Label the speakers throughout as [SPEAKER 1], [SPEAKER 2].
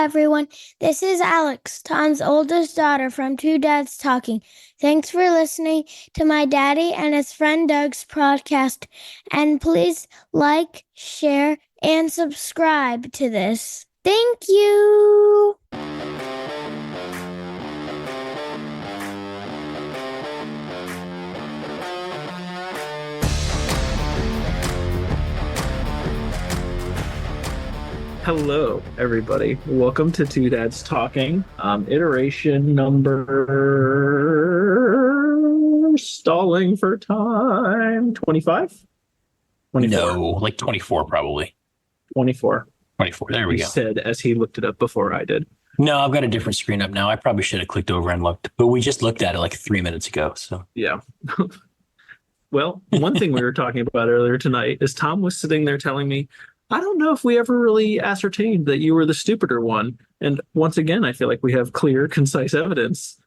[SPEAKER 1] everyone. This is Alex, Tom's oldest daughter from Two Dads Talking. Thanks for listening to my daddy and his friend Doug's podcast. And please like, share, and subscribe to this. Thank you.
[SPEAKER 2] Hello, everybody. Welcome to Two Dads Talking. Iteration number stalling for time 25?
[SPEAKER 3] 24. No, like 24 probably.
[SPEAKER 2] 24.
[SPEAKER 3] 24. There we go.
[SPEAKER 2] He said as he looked it up before I did.
[SPEAKER 3] No, I've got a different screen up now. I probably should have clicked over and looked, but we just looked at it like 3 minutes ago. So
[SPEAKER 2] yeah. Well, one thing we were talking about earlier tonight is Tom was sitting there telling me, I don't know if we ever really ascertained that you were the stupider one. And once again, I feel like we have clear, concise evidence.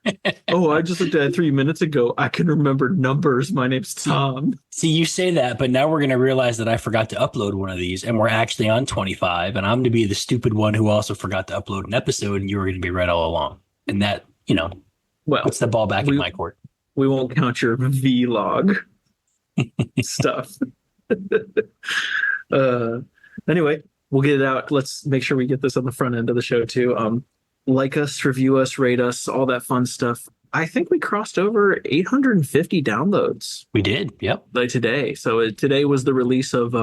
[SPEAKER 2] Oh, I just looked at it 3 minutes ago. I can remember numbers. My name's Tom.
[SPEAKER 3] See, you say that, but now we're going to realize that I forgot to upload one of these, and we're actually on 25, and I'm to be the stupid one who also forgot to upload an episode, and you were going to be right all along. And that,
[SPEAKER 2] well,
[SPEAKER 3] puts the ball back in my court.
[SPEAKER 2] We won't count your vlog stuff. Anyway, we'll get it out. Let's make sure we get this on the front end of the show too. Like us, review us, rate us, all that fun stuff. I think we crossed over 850 downloads.
[SPEAKER 3] We did, yep.
[SPEAKER 2] Like today. So today was the release of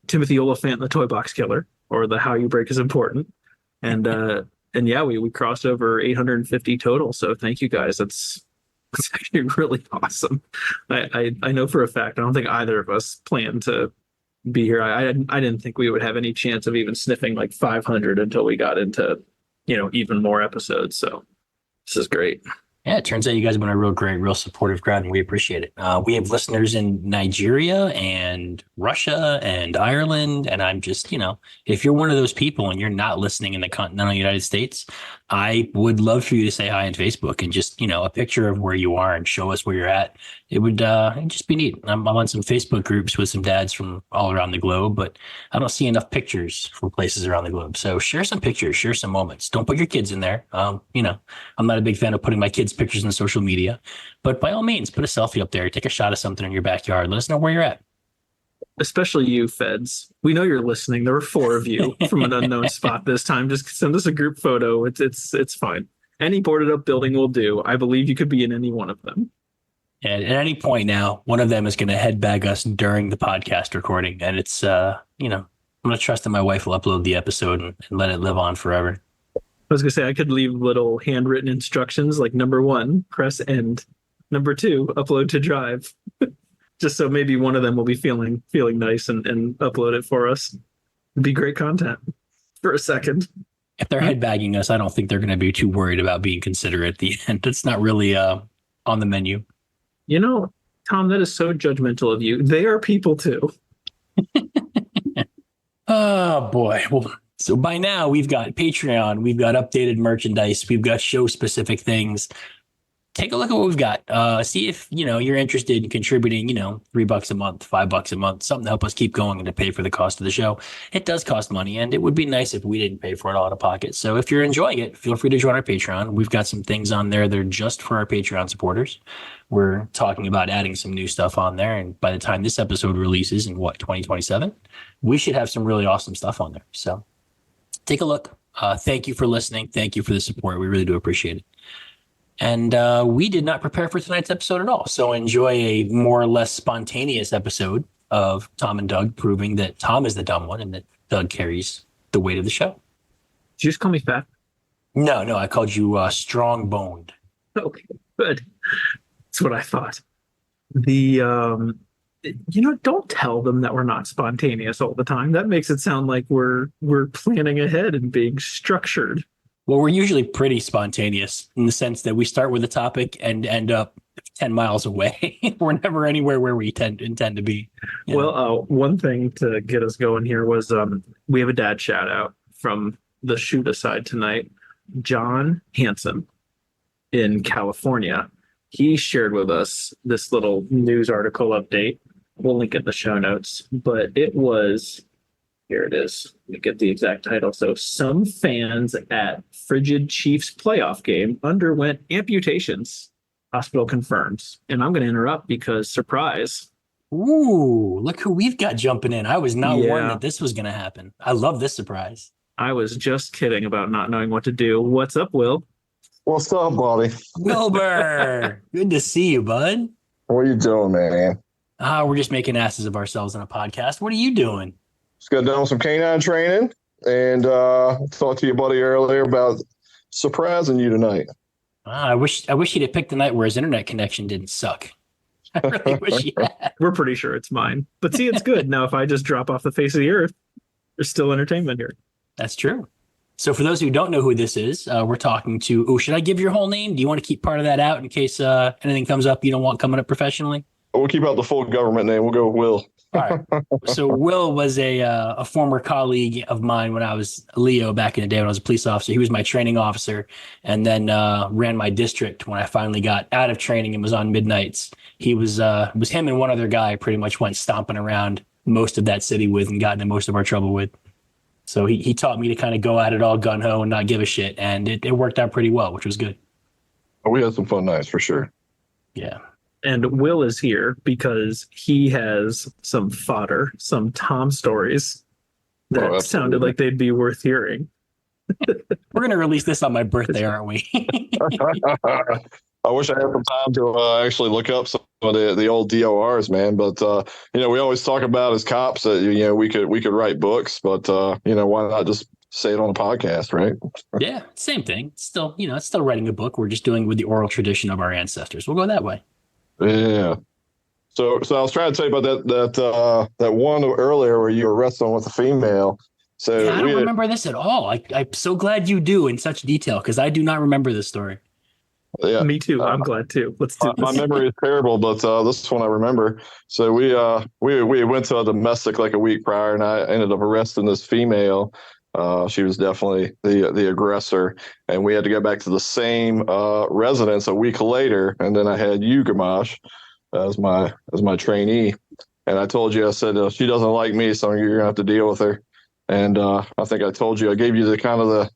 [SPEAKER 2] Timothy Oliphant and the Toy Box Killer, or the How You Break is Important. And yeah, we crossed over 850 total. So thank you guys. It's actually really awesome. I know for a fact, I don't think either of us planned to be here. I didn't think we would have any chance of even sniffing like 500 until we got into even more episodes. So this is great.
[SPEAKER 3] Yeah, it turns out you guys have been a real great, real supportive crowd, and we appreciate it. We have listeners in Nigeria and Russia and Ireland, and I'm just, if you're one of those people and you're not listening in the continental United States, I would love for you to say hi on Facebook and just, a picture of where you are and show us where you're at. It would it'd just be neat. I'm on some Facebook groups with some dads from all around the globe, but I don't see enough pictures from places around the globe. So share some pictures, share some moments. Don't put your kids in there. I'm not a big fan of putting my kids' pictures on social media, but by all means, put a selfie up there, take a shot of something in your backyard. Let us know where you're at.
[SPEAKER 2] Especially you, feds. We know you're listening. There were 4 of you from an unknown spot this time. Just send us a group photo. It's fine. Any boarded up building will do. I believe you could be in any one of them.
[SPEAKER 3] And at any point now, one of them is going to head bag us during the podcast recording. And it's, I'm going to trust that my wife will upload the episode and let it live on forever.
[SPEAKER 2] I was going to say, I could leave little handwritten instructions like number 1, press end. Number 2, upload to drive. Just so maybe one of them will be feeling nice and upload it for us. It'd be great content for a second.
[SPEAKER 3] If they're headbagging us, I don't think they're going to be too worried about being considerate at the end. It's not really on the menu.
[SPEAKER 2] Tom, that is so judgmental of you. They are people too.
[SPEAKER 3] Oh, boy. Well, so by now we've got Patreon, we've got updated merchandise, we've got show-specific things. Take a look at what we've got. See if, you're interested in contributing, $3 a month, $5 a month, something to help us keep going and to pay for the cost of the show. It does cost money, and it would be nice if we didn't pay for it all out of pocket. So if you're enjoying it, feel free to join our Patreon. We've got some things on there that are just for our Patreon supporters. We're talking about adding some new stuff on there. And by the time this episode releases in 2027, we should have some really awesome stuff on there. So take a look. Thank you for listening. Thank you for the support. We really do appreciate it. And we did not prepare for tonight's episode at all. So enjoy a more or less spontaneous episode of Tom and Doug proving that Tom is the dumb one and that Doug carries the weight of the show.
[SPEAKER 2] Did you just call me fat?
[SPEAKER 3] No, I called you strong-boned.
[SPEAKER 2] Okay, good. That's what I thought. Don't tell them that we're not spontaneous all the time. That makes it sound like we're planning ahead and being structured.
[SPEAKER 3] Well, we're usually pretty spontaneous in the sense that we start with a topic and end up 10 miles away. We're never anywhere where we intend to be.
[SPEAKER 2] Well, one thing to get us going here was we have a dad shout out from the shoot aside tonight. John Hansen in California. He shared with us this little news article update. We'll link it in the show notes, but it was Here it is. Let me get the exact title. So, some fans at Frigid Chiefs playoff game underwent amputations. Hospital confirms. And I'm going to interrupt because surprise.
[SPEAKER 3] Ooh, look who we've got jumping in. I was not warned
[SPEAKER 2] Yeah.
[SPEAKER 3] that this was going to happen. I love this surprise.
[SPEAKER 2] I was just kidding about not knowing what to do. What's up, Will?
[SPEAKER 4] What's up, buddy?
[SPEAKER 3] Wilbur, good to see you, bud.
[SPEAKER 4] What are you doing, man?
[SPEAKER 3] We're just making asses of ourselves on a podcast. What are you doing?
[SPEAKER 4] Just got done with some canine training and talked to your buddy earlier about surprising you tonight.
[SPEAKER 3] I wish he'd have picked the night where his internet connection didn't suck. I really wish he had.
[SPEAKER 2] We're pretty sure it's mine. But see, it's good. Now, if I just drop off the face of the earth, there's still entertainment here.
[SPEAKER 3] That's true. So for those who don't know who this is, we're talking to, should I give your whole name? Do you want to keep part of that out in case anything comes up you don't want coming up professionally?
[SPEAKER 4] We'll keep out the full government name. We'll go with Will.
[SPEAKER 3] All right. So Will was a former colleague of mine when I was Leo back in the day when I was a police officer. He was my training officer and then ran my district when I finally got out of training and was on midnights. He was him and one other guy I pretty much went stomping around most of that city with and got into most of our trouble with. So he taught me to kind of go at it all gung-ho and not give a shit. And it worked out pretty well, which was good.
[SPEAKER 4] We had some fun nights for sure.
[SPEAKER 3] Yeah.
[SPEAKER 2] And Will is here because he has some fodder, some Tom stories that sounded like they'd be worth hearing.
[SPEAKER 3] We're going to release this on my birthday, aren't we?
[SPEAKER 4] I wish I had some time to actually look up some of the old DORs, man. But we always talk about as cops that we could write books, but why not just say it on a podcast, right?
[SPEAKER 3] Yeah, same thing. It's still writing a book. We're just doing it with the oral tradition of our ancestors. We'll go that way. Yeah.
[SPEAKER 4] So I was trying to tell you about that one earlier where you were wrestling with a female. So
[SPEAKER 3] yeah, I don't remember this at all. I'm so glad you do in such detail because I do not remember this story.
[SPEAKER 2] Yeah, me too. I'm glad too. Let's do this.
[SPEAKER 4] My memory is terrible, but this one I remember. So we went to a domestic like a week prior, and I ended up arresting this female. She was definitely the aggressor, and we had to go back to the same residence a week later. And then I had you, Gamash, as my trainee. And I told you, I said she doesn't like me, so you're gonna have to deal with her. And I think I told you, I gave you the kind of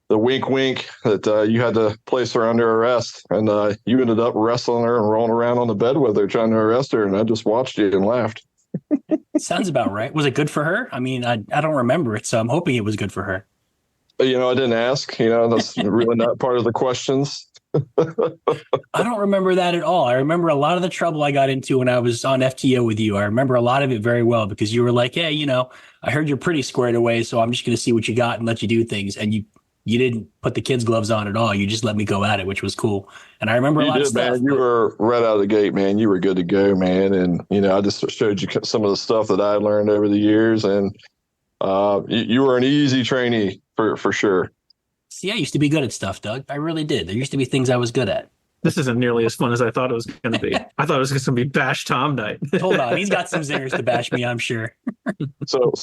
[SPEAKER 4] the wink that you had to place her under arrest, and you ended up wrestling her and rolling around on the bed with her trying to arrest her, and I just watched you and laughed.
[SPEAKER 3] Sounds about right. Was it good for her? I mean, I don't remember it, so I'm hoping it was good for her.
[SPEAKER 4] I didn't ask. That's really not part of the questions.
[SPEAKER 3] I don't remember that at all. I remember a lot of the trouble I got into when I was on FTO with you. I remember a lot of it very well because you were like, hey, I heard you're pretty squared away, so I'm just going to see what you got and let you do things. And you didn't put the kids' gloves on at all. You just let me go at it, which was cool. And I remember a lot of stuff.
[SPEAKER 4] Man. You were right out of the gate, man. You were good to go, man. And, I just showed you some of the stuff that I learned over the years. And you were an easy trainee for sure.
[SPEAKER 3] See, I used to be good at stuff, Doug. I really did. There used to be things I was good at.
[SPEAKER 2] This isn't nearly as fun as I thought it was going to be. I thought it was going to be Bash Tom night.
[SPEAKER 3] Hold on. He's got some zingers to bash me, I'm sure.
[SPEAKER 4] So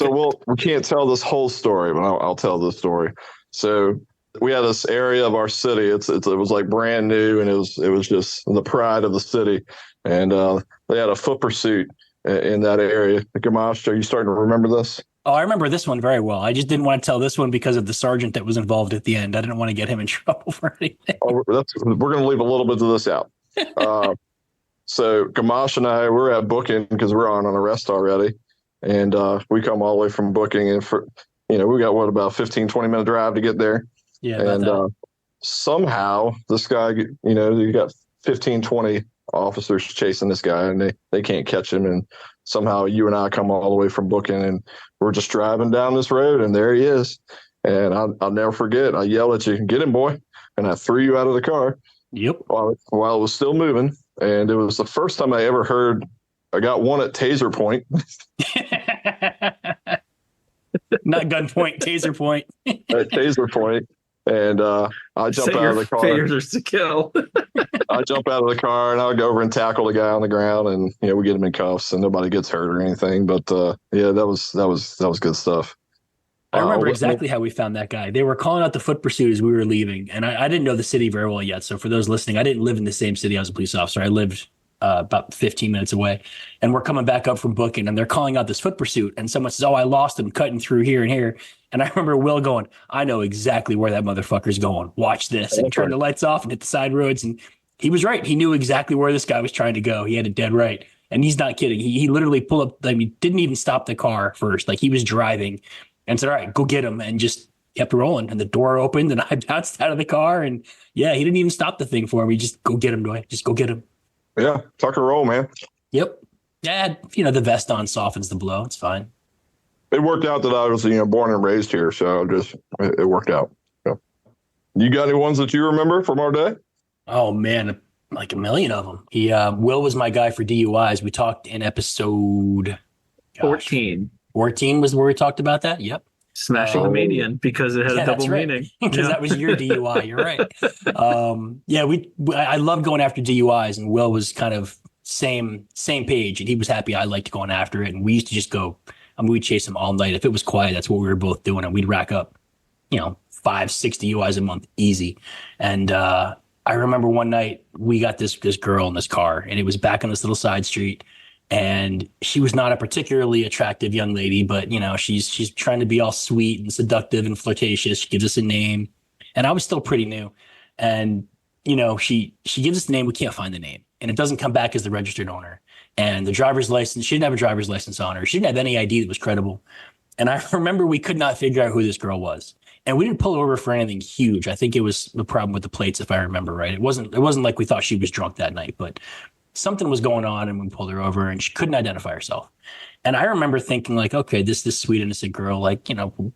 [SPEAKER 4] we can't tell this whole story, but I'll tell this story. So we had this area of our city. It was like brand new, and it was just the pride of the city. And they had a foot pursuit in that area. Gamash, are you starting to remember this?
[SPEAKER 3] Oh, I remember this one very well. I just didn't want to tell this one because of the sergeant that was involved at the end. I didn't want to get him in trouble for anything.
[SPEAKER 4] We're going to leave a little bit of this out. So Gamash and I, we're at booking because we're on an arrest already. And we come all the way from booking. And we got about 15, 20-minute drive to get there.
[SPEAKER 3] Yeah.
[SPEAKER 4] And somehow this guy, you got 15, 20 officers chasing this guy, and they can't catch him. And somehow you and I come all the way from booking, and we're just driving down this road, and there he is. And I'll never forget, I yelled at you, "Get him, boy." And I threw you out of the car.
[SPEAKER 3] Yep.
[SPEAKER 4] While it was still moving. And it was the first time I ever heard, I got one at taser point.
[SPEAKER 3] Not gunpoint, taser point.
[SPEAKER 4] At taser point. And I jump out of the car.
[SPEAKER 2] Tasers to kill.
[SPEAKER 4] I jump out of the car and I'll go over and tackle the guy on the ground, and we get him in cuffs, and nobody gets hurt or anything. But that was good stuff.
[SPEAKER 3] I remember exactly how we found that guy. They were calling out the foot pursuit as we were leaving, and I didn't know the city very well yet. So for those listening, I didn't live in the same city. I was a police officer. I lived about 15 minutes away. And we're coming back up from booking and they're calling out this foot pursuit. And someone says, oh, I lost him cutting through here and here. And I remember Will going, I know exactly where that motherfucker's going. Watch this. And turn the lights off and hit the side roads. And he was right. He knew exactly where this guy was trying to go. He had it dead right. And he's not kidding. He literally pulled up. I mean, didn't even stop the car first. Like he was driving and said, all right, go get him. And just kept rolling. And the door opened and I bounced out of the car. And yeah, he didn't even stop the thing for me. Just go get him, Dwight. Just go get him.
[SPEAKER 4] Yeah, tuck and roll, man.
[SPEAKER 3] Yep. Yeah, the vest on softens the blow. It's fine.
[SPEAKER 4] It worked out that I was, born and raised here, so it worked out. Yeah. You got any ones that you remember from our day?
[SPEAKER 3] Oh man, like a million of them. Will was my guy for DUIs. We talked in episode
[SPEAKER 2] 14.
[SPEAKER 3] 14 was where we talked about that. Yep.
[SPEAKER 2] Smashing the median because it had a double meaning.
[SPEAKER 3] Because that was your DUI. You're right. I love going after DUIs, and Will was kind of same page, and he was happy I liked going after it. And we used to just go. I mean, we'd chase him all night. If it was quiet, that's what we were both doing, and we'd rack up, 5, 6 DUIs a month, easy. And I remember one night we got this girl in this car, and it was back on this little side street. And she was not a particularly attractive young lady, but she's trying to be all sweet and seductive and flirtatious. She gives us a name, and I was still pretty new. And she gives us the name. We can't find the name, and it doesn't come back as the registered owner. And the driver's license, she didn't have a driver's license on her. She didn't have any ID that was credible. And I remember we could not figure out who this girl was. And we didn't pull her over for anything huge. I think it was the problem with the plates, if I remember right. It wasn't like we thought she was drunk that night, but something was going on and we pulled her over and she couldn't identify herself. And I remember thinking like, okay, this sweet, innocent girl, like,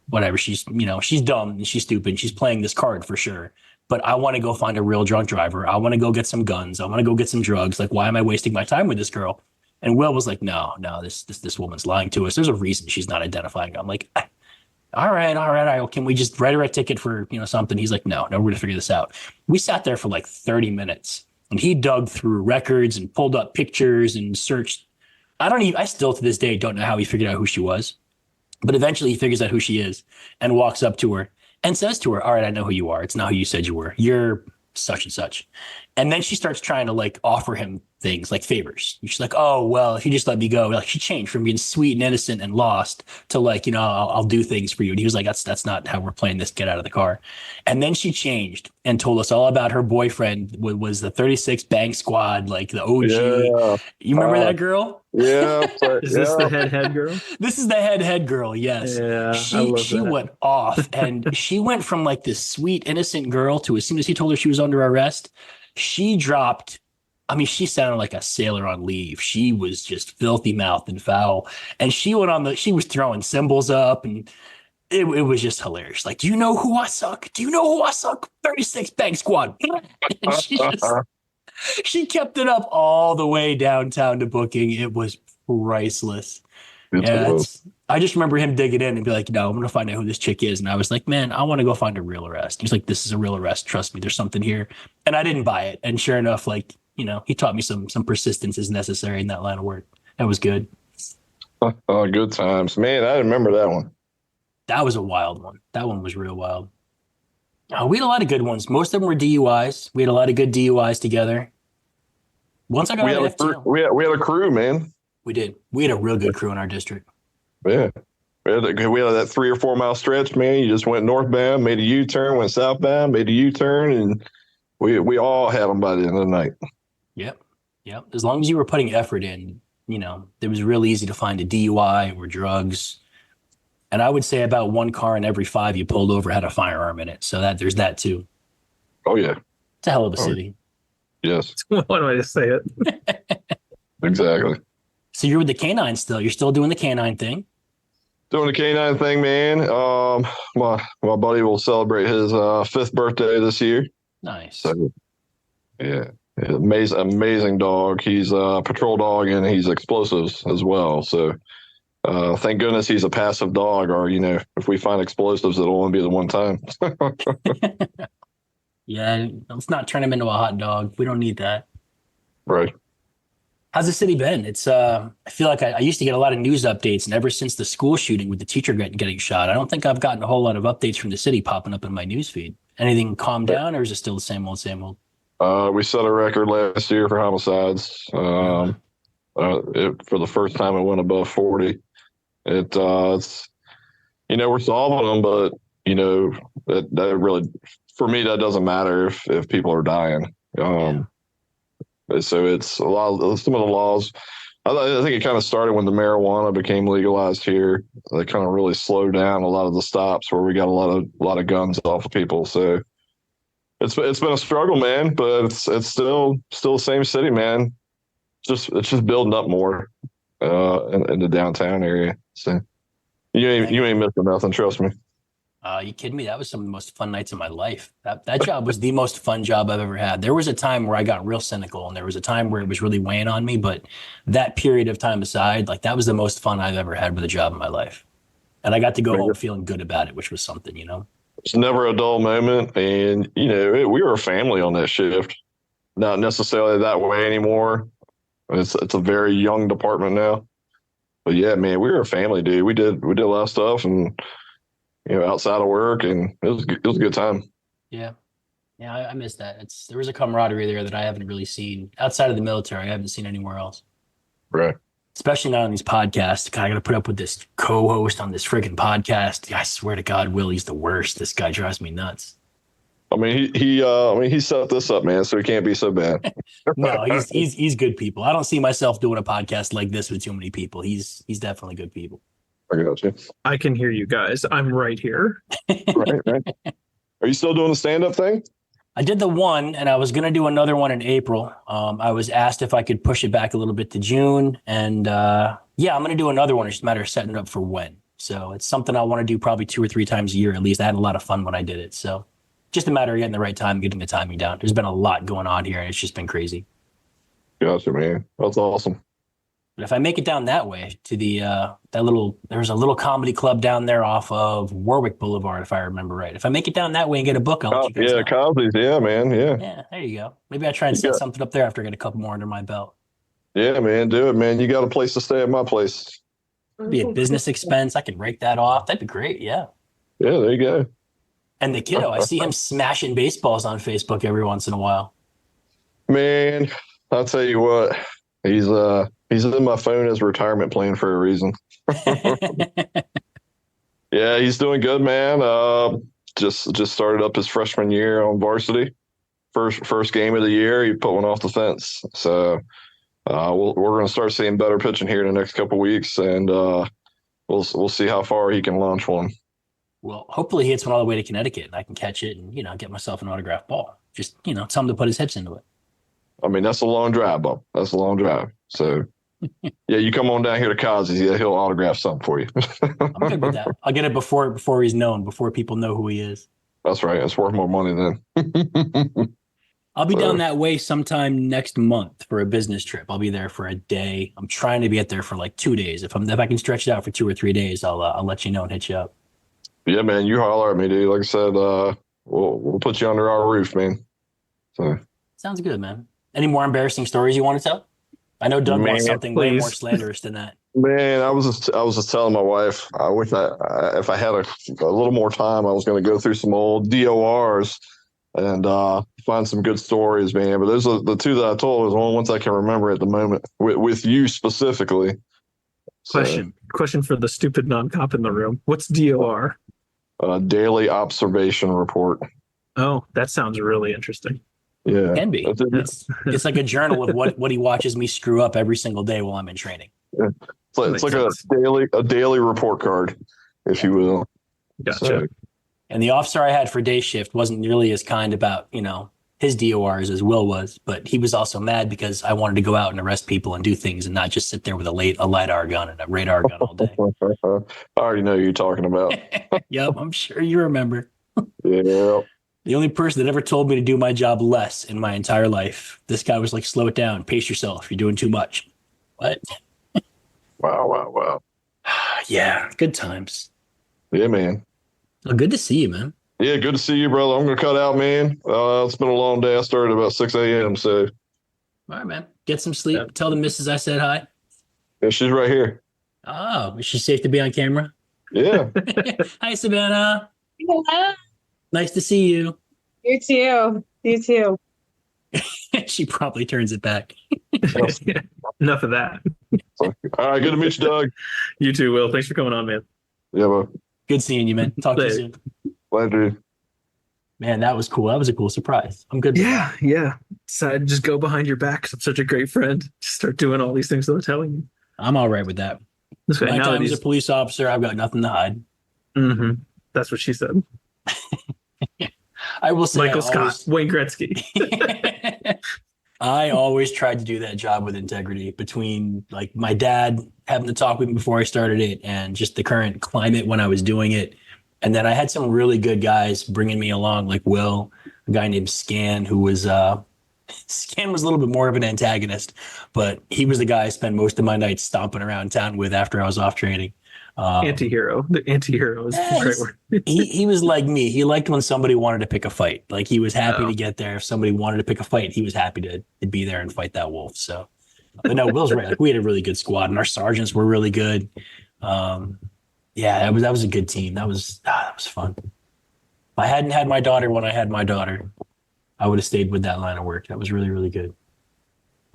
[SPEAKER 3] whatever. She's, she's dumb and she's stupid. She's playing this card for sure. But I want to go find a real drunk driver. I want to go get some guns. I want to go get some drugs. Like, why am I wasting my time with this girl? And Will was like, no, this woman's lying to us. There's a reason she's not identifying. I'm like, all right. Can we just write her a ticket for, something? He's like, no, we're going to figure this out. We sat there for like 30 minutes. And he dug through records and pulled up pictures and searched. I still to this day don't know how he figured out who she was. But eventually he figures out who she is and walks up to her and says to her, all right, I know who you are. It's not who you said you were. You're such and such. And then she starts trying to like offer him things like favors. She's like, oh, well, if you just let me go. Like she changed from being sweet and innocent and lost to like, I'll do things for you. And he was like, that's not how we're playing this. Get out of the car. And then she changed and told us all about her boyfriend was the 36 Bang Squad, like the OG.
[SPEAKER 4] Yeah.
[SPEAKER 3] You remember that girl?
[SPEAKER 4] Yeah.
[SPEAKER 2] Is this the head girl?
[SPEAKER 3] This is the head girl. Yes.
[SPEAKER 2] Yeah.
[SPEAKER 3] She went off and she went from like this sweet, innocent girl to as soon as he told her she was under arrest, she dropped. I mean, she sounded like a sailor on leave. She was just filthy mouthed and foul. And she she was throwing symbols up and it was just hilarious. Like, do you know who I suck? Do you know who I suck? 36 Bang Squad. And she kept it up all the way downtown to booking. It was priceless. I just remember him digging in and be like, no, I'm going to find out who this chick is. And I was like, man, I want to go find a real arrest. He's like, this is a real arrest. Trust me, there's something here. And I didn't buy it. And sure enough, like, he taught me some persistence is necessary in that line of work. That was good.
[SPEAKER 4] Oh, good times. Man, I remember that one.
[SPEAKER 3] That was a wild one. That one was real wild. We had a lot of good ones. Most of them were DUIs. We had a lot of good DUIs together. Once I got out of FTL.
[SPEAKER 4] We had a crew, man.
[SPEAKER 3] We did. We had a real good crew in our district.
[SPEAKER 4] Yeah. We had that 3 or 4 mile stretch, man. You just went northbound, made a U-turn, went southbound, made a U-turn, and we all had them by the end of the night. Yep.
[SPEAKER 3] As long as you were putting effort in, it was real easy to find a DUI or drugs. And I would say about 1 car in every 5 you pulled over had a firearm in it. So there's that too.
[SPEAKER 4] Oh, yeah.
[SPEAKER 3] It's a hell of a city.
[SPEAKER 4] Yes.
[SPEAKER 2] One way to say it.
[SPEAKER 4] Exactly.
[SPEAKER 3] So you're with the canine still. You're still doing the canine thing.
[SPEAKER 4] Doing the canine thing, man. My buddy will celebrate his 5th birthday this year.
[SPEAKER 3] Nice.
[SPEAKER 4] So, yeah. Amazing dog. He's a patrol dog and he's explosives as well. So thank goodness he's a passive dog, or if we find explosives, it'll only be the one time.
[SPEAKER 3] Yeah, let's not turn him into a hot dog. We don't need that.
[SPEAKER 4] Right.
[SPEAKER 3] How's the city been? It's I feel like I used to get a lot of news updates, and ever since the school shooting with the teacher getting shot, I don't think I've gotten a whole lot of updates from the city popping up in my news feed. Anything calmed down, or is it still the same old, same old?
[SPEAKER 4] We set a record last year for homicides. For the first time, it went above 40. It's we're solving them, but that really, for me, that doesn't matter if people are dying. So it's a lot of some of the laws. I think it kind of started when the marijuana became legalized here. They kind of really slowed down a lot of the stops where we got a lot of guns off of people. So it's been a struggle, man, but it's still the same city, man. It's just building up more in the downtown area. So you ain't missing nothing, trust me.
[SPEAKER 3] You kidding me? That was some of the most fun nights of my life. That job was the most fun job I've ever had. There was a time where I got real cynical, and there was a time where it was really weighing on me. But that period of time aside, like that was the most fun I've ever had with a job in my life. And I got to go home feeling good about it, which was something,
[SPEAKER 4] It's never a dull moment, and we were a family on that shift. Not necessarily that way anymore. It's a very young department now, but yeah, man, we were a family, dude. We did a lot of stuff, and outside of work, and it was a good time.
[SPEAKER 3] Yeah, I miss that. There was a camaraderie there that I haven't really seen outside of the military. I haven't seen anywhere else.
[SPEAKER 4] Right.
[SPEAKER 3] Especially not on these podcasts. God, I got to put up with this co-host on this freaking podcast. I swear to God, Willie's the worst. This guy drives me nuts.
[SPEAKER 4] I mean, he set this up, man, so he can't be so bad.
[SPEAKER 3] No, he's good people. I don't see myself doing a podcast like this with too many people. He's definitely good people.
[SPEAKER 4] I got you.
[SPEAKER 2] I can hear you guys. I'm right here.
[SPEAKER 4] Right. Are you still doing the stand-up thing?
[SPEAKER 3] I did the one, and I was going to do another one in April. I was asked if I could push it back a little bit to June, and I'm going to do another one. It's just a matter of setting it up for when. So it's something I want to do probably 2 or 3 times a year at least. I had a lot of fun when I did it. So just a matter of getting the right time, getting the timing down. There's been a lot going on here, and it's just been crazy.
[SPEAKER 4] Gotcha, man. That's awesome.
[SPEAKER 3] But if I make it down that way to there's a little comedy club down there off of Warwick Boulevard, if I remember right. If I make it down that way and get a book, I'll let you guys know.
[SPEAKER 4] Cosby's, yeah, man, yeah.
[SPEAKER 3] Yeah, there you go. Maybe I try and set something up there after I get a couple more under my belt.
[SPEAKER 4] Yeah, man, do it, man. You got a place to stay at my place.
[SPEAKER 3] Be a business expense. I can rake that off. That'd be great. Yeah.
[SPEAKER 4] Yeah, there you go.
[SPEAKER 3] And the kiddo, I see him smashing baseballs on Facebook every once in a while.
[SPEAKER 4] Man, I'll tell you what, he's in my phone as a retirement plan for a reason. Yeah, he's doing good, man. Just started up his freshman year on varsity. First game of the year, he put one off the fence. So we're going to start seeing better pitching here in the next couple of weeks, and we'll see how far he can launch one.
[SPEAKER 3] Well, hopefully he hits one all the way to Connecticut, and I can catch it and get myself an autographed ball. Just tell him to put his hips into it.
[SPEAKER 4] I mean, that's a long drive, Bob. That's a long drive. So, yeah, you come on down here to Kazi's. Yeah, he'll autograph something for you.
[SPEAKER 3] I'm good with that. I'll get it before he's known, before people know who he is.
[SPEAKER 4] That's right. It's worth more money then.
[SPEAKER 3] I'll be down that way sometime next month for a business trip. I'll be there for a day. I'm trying to get there for like 2 days. If I can stretch it out for 2 or 3 days, I'll let you know and hit you up.
[SPEAKER 4] Yeah, man, you holler at me, dude. Like I said, we'll put you under our roof, man. So
[SPEAKER 3] sounds good, man. Any more embarrassing stories you want to tell? I know Doug wants something way more slanderous than that.
[SPEAKER 4] Man, I was just telling my wife, I wish if I had a little more time, I was going to go through some old DORs and find some good stories, man. But those are the two that I told is the only ones I can remember at the moment with you specifically.
[SPEAKER 2] Question for the stupid non-cop in the room. What's DOR?
[SPEAKER 4] Daily observation report.
[SPEAKER 2] Oh, that sounds really interesting.
[SPEAKER 4] Yeah,
[SPEAKER 3] it can be. It's like a journal of what he watches me screw up every single day while I'm in training.
[SPEAKER 4] Yeah. It's like a daily report card, if you will.
[SPEAKER 2] Gotcha.
[SPEAKER 4] So,
[SPEAKER 3] and the officer I had for day shift wasn't nearly as kind about his DORs as Will was, but he was also mad because I wanted to go out and arrest people and do things and not just sit there with a LiDAR gun and a radar gun all day.
[SPEAKER 4] I already know who you're talking about.
[SPEAKER 3] Yep, I'm sure you remember.
[SPEAKER 4] Yeah.
[SPEAKER 3] The only person that ever told me to do my job less in my entire life. This guy was like, slow it down, pace yourself. You're doing too much. What?
[SPEAKER 4] Wow.
[SPEAKER 3] Yeah, good times.
[SPEAKER 4] Yeah, man.
[SPEAKER 3] Well, good to see you, man.
[SPEAKER 4] Yeah, good to see you, brother. I'm going to cut out, man. It's been a long day. I started about 6 a.m., so.
[SPEAKER 3] All right, man. Get some sleep. Yeah. Tell the missus I said hi.
[SPEAKER 4] Yeah, she's right here.
[SPEAKER 3] Oh, is she safe to be on camera?
[SPEAKER 4] Yeah.
[SPEAKER 3] Hi, Savannah.
[SPEAKER 5] Hello.
[SPEAKER 3] Nice to see you.
[SPEAKER 5] You too.
[SPEAKER 3] She probably turns it back.
[SPEAKER 2] Enough of that.
[SPEAKER 4] All right, good to meet you, Doug.
[SPEAKER 2] You too, Will. Thanks for coming on, man.
[SPEAKER 4] Yeah, bro.
[SPEAKER 3] Good seeing you, man. Talk to you
[SPEAKER 2] Later.
[SPEAKER 3] soon.
[SPEAKER 4] Later, dude.
[SPEAKER 3] Man, that was cool. That was a cool surprise. I'm good with that.
[SPEAKER 2] Yeah. So I'd just go behind your back 'cause I'm such a great friend. Just start doing all these things that I'm telling you.
[SPEAKER 3] I'm all right with that.
[SPEAKER 2] This guy,
[SPEAKER 3] My
[SPEAKER 2] now that
[SPEAKER 3] time as
[SPEAKER 2] he's,
[SPEAKER 3] a police officer, I've got nothing to hide.
[SPEAKER 2] That's what she said.
[SPEAKER 3] I will say
[SPEAKER 2] Michael Scott, Wayne Gretzky.
[SPEAKER 3] I always tried to do that job with integrity between like my dad having to talk with me before I started it and just the current climate when I was doing it. And then I had some really good guys bringing me along, like Will, a guy named Scan, who was Scan was a little bit more of an antagonist, but he was the guy I spent most of my nights stomping around town with after I was off training.
[SPEAKER 2] Anti-hero. The anti-hero is the right word.
[SPEAKER 3] he was like me. He liked when somebody wanted to pick a fight. Like he was happy to get there. If somebody wanted to pick a fight, he was happy to be there and fight that wolf. So, but no, Will's right. Like we had a really good squad, and our sergeants were really good. Yeah, that was a good team. That was fun. If I hadn't had my daughter when I had my daughter, I would have stayed with that line of work. That was really, really good.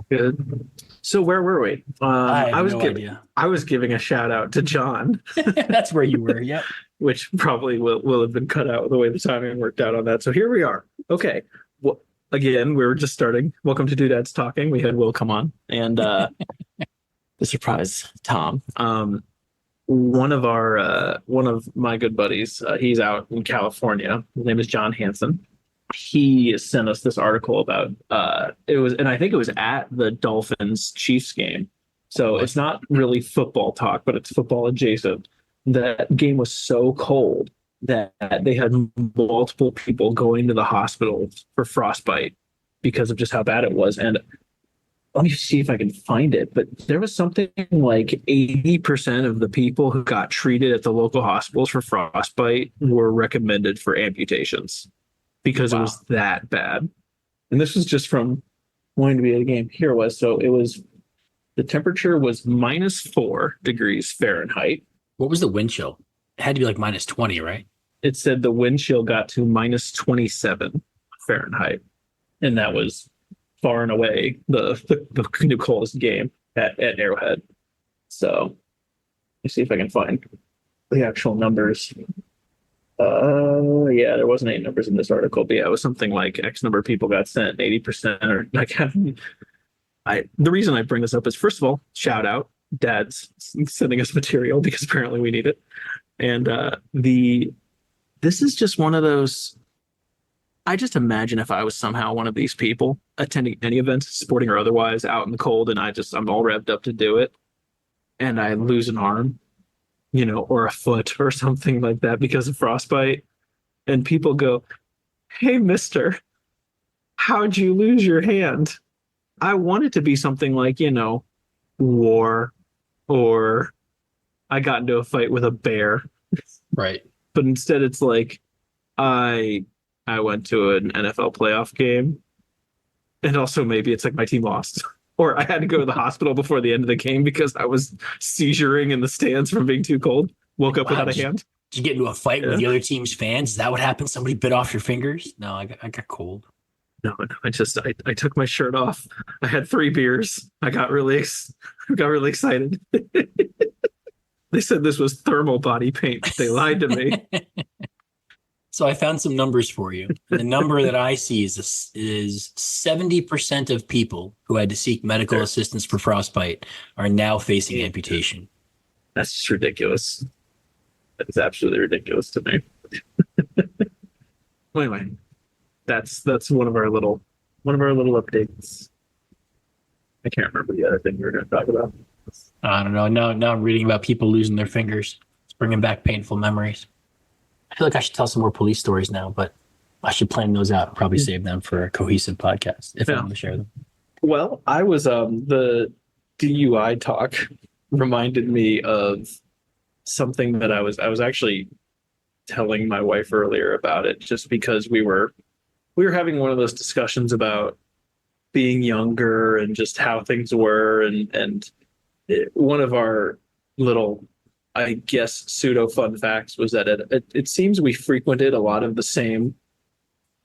[SPEAKER 2] Good. So where were we?
[SPEAKER 3] I have no idea.
[SPEAKER 2] I was giving a shout out to John.
[SPEAKER 3] That's where you were. Yep.
[SPEAKER 2] Which probably will have been cut out the way the timing worked out on that. So here we are. Okay. Well, again, we were just starting. Welcome to Doodads Talking. We had Will come on, and the surprise, Tom. One of my good buddies. He's out in California. His name is John Hansen. He sent us this article about and I think it was at the Dolphins Chiefs game. So it's not really football talk, but it's football adjacent. That game was so cold that they had multiple people going to the hospital for frostbite because of just how bad it was. And let me see if I can find it, but there was something like 80% of the people who got treated at the local hospitals for frostbite were recommended for amputations because it was that bad. And this was just from wanting to be at a game. Here it was. So the temperature was -4 degrees Fahrenheit.
[SPEAKER 3] What was the wind chill? It had to be like -20, right?
[SPEAKER 2] It said the wind chill got to -27 Fahrenheit. And that was far and away the coldest game at Arrowhead. So let me see if I can find the actual numbers. Yeah, there wasn't any numbers in this article, but yeah, it was something like X number of people got sent, 80% or like the reason I bring this up is, first of all, shout out Dad's sending us material because apparently we need it. And this is just one of those. I just imagine if I was somehow one of these people attending any event, sporting or otherwise, out in the cold, and I'm all revved up to do it, and I lose an arm, or a foot or something like that because of frostbite, and people go, "Hey, mister, how'd you lose your hand?" I want it to be something like, war, or I got into a fight with a bear.
[SPEAKER 3] Right.
[SPEAKER 2] But instead it's like, I went to an NFL playoff game, and also maybe it's like my team lost, or I had to go to the hospital before the end of the game because I was seizuring in the stands from being too cold. Woke up without a hand.
[SPEAKER 3] Did you get into a fight with the other team's fans? Is that what happened? Somebody bit off your fingers? No, I got cold.
[SPEAKER 2] No, I took my shirt off. I had 3 beers. I got really excited. They said this was thermal body paint, but they lied to me.
[SPEAKER 3] So I found some numbers for you. The number that I see is 70% of people who had to seek medical assistance for frostbite are now facing amputation.
[SPEAKER 2] That's just ridiculous. That is absolutely ridiculous to me. Well, anyway, that's one of our little updates. I can't remember the other thing we were going to talk about.
[SPEAKER 3] I don't know. Now I'm reading about people losing their fingers. It's bringing back painful memories. I feel like I should tell some more police stories now, but I should plan those out and probably save them for a cohesive podcast if I want to share them.
[SPEAKER 2] Well, I was the DUI talk reminded me of something that I was actually telling my wife earlier about it, just because we were having one of those discussions about being younger and just how things were, and one of our little, I guess, pseudo fun facts was that it seems we frequented a lot of the same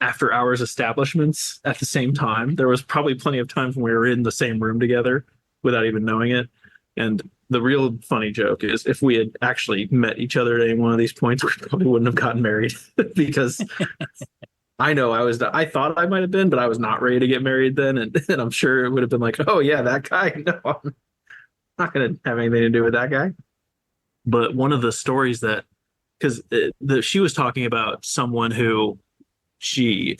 [SPEAKER 2] after hours establishments at the same time. There was probably plenty of times when we were in the same room together without even knowing it. And the real funny joke is if we had actually met each other at any one of these points, we probably wouldn't have gotten married because I know I thought I might have been, but I was not ready to get married then. And I'm sure it would have been like, oh, yeah, that guy. No, I'm not going to have anything to do with that guy. But one of the stories that, because she was talking about someone who she